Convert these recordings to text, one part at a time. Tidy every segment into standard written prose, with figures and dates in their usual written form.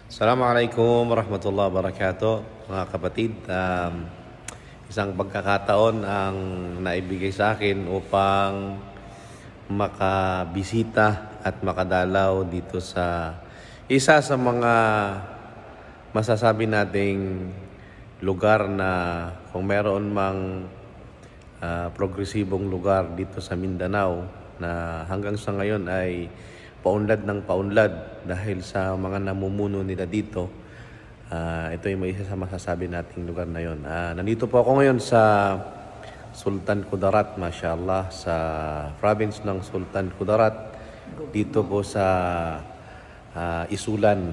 Assalamualaikum warahmatullahi wabarakatuh. Mga kapatid, isang pagkakataon ang naibigay sa akin upang makabisita at makadalaw dito sa isa sa mga masasabi nating lugar na kung meron mang progresibong lugar dito sa Mindanao na hanggang sa ngayon ay paunlad ng paunlad dahil sa mga namumuno nila dito. Ito yung isa sa masasabi nating lugar na yon. Nandito po ako ngayon sa Sultan Kudarat, mashallah, sa province ng Sultan Kudarat, dito po sa Isulan.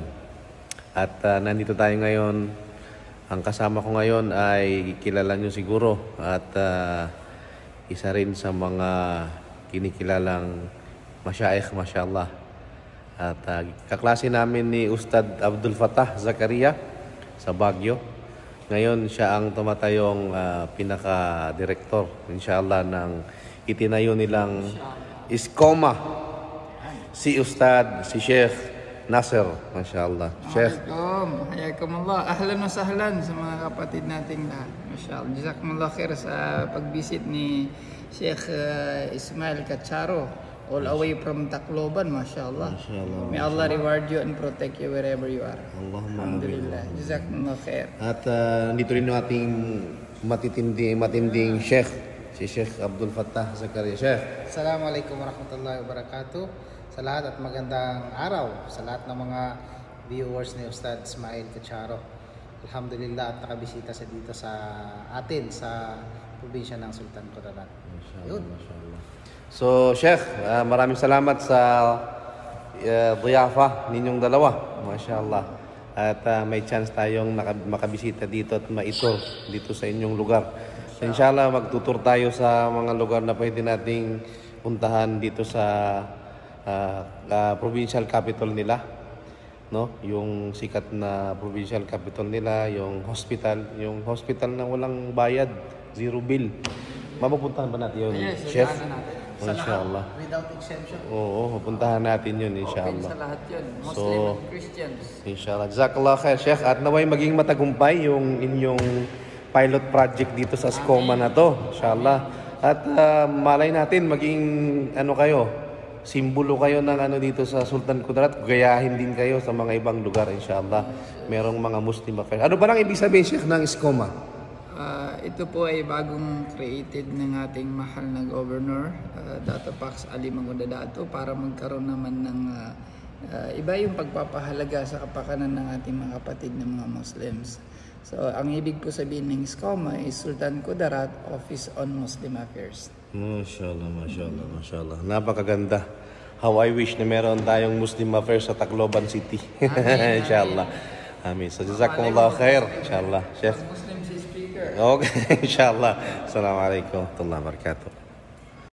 At nandito tayo ngayon. Ang kasama ko ngayon ay kilala nyo siguro at isa rin sa mga kinikilalang masyaikh, mashallah. At kaklase namin ni Ustad Abdul Fattah Zakaria sa Baguio. Ngayon siya ang tumatayong pinaka-direktor, inshallah, ng itinayo nilang Iskoma. Si Ustad, si Sheikh Nasser, mashallah. Sheikh. Hayakumullah. Ahlan wa sahlan sa mga kapatid nating lahat. Mashallah. Jazakumullah khair sa pagbisit ni Sheikh Ismail Kacharo. All away from Tacloban, mashallah. May Allah reward you and protect you wherever you are. Alhamdulillah. Jazakumullah khair. At dito rin yung ating matinding Sheikh, si Sheikh Abdul Fattah Zakaria. Sheikh. Assalamualaikum warahmatullahi wabarakatuh. Sa lahat at magandang araw sa lahat ng mga viewers ni Ustad Ismail Kacharo. Alhamdulillah at nakabisita sa dito sa atin sa probinsya ng Sultan Kudarat. Mashallah, mashallah. So, Sheikh, maraming salamat sa diyafa ninyong dalawa. Mashallah. At may chance tayong makabisita dito at maitur dito sa inyong lugar. So, inshallah, magtutur tayo sa mga lugar na pwede nating puntahan dito sa provincial capital nila. No? Yung sikat na provincial capital nila, yung hospital na walang bayad, zero bill. Mapupuntahan ba natin yun, Yes, Chef? Inshallah. Inshallah. Without exception. Oo, pupuntahan natin yun, inshallah. Open sa lahat yun. Muslim and Christians. Inshallah. Jazakallah khair, Sheikh. At naway maging matagumpay yung inyong pilot project dito sa Iskoma na to. Inshallah. At malay natin maging simbolo kayo ng dito sa Sultan Kudarat. Gayahin din kayo sa mga ibang lugar, inshallah. Merong mga Muslim affairs. Ano ba lang ibig sabihin, Sheikh, ng Iskoma? Ito po ay bagong created ng ating mahal na governor, Dato Pax Ali Mangudadato, para magkaroon naman ng iba yung pagpapahalaga sa kapakanan ng ating mga kapatid ng mga Muslims. So, ang ibig po sabihin ng Iskoma is Sultan Kudarat Office on Muslim Affairs. Mashallah, mashallah, mashallah. Napakaganda. How I wish na meron tayong Muslim affairs sa Tacloban City. Inshallah. Amin. So, jazakumullah khair. Inshallah. Sheikh. Muslim si speaker. Okay, inshallah. Assalamualaikum warahmatullahi wabarakatuh.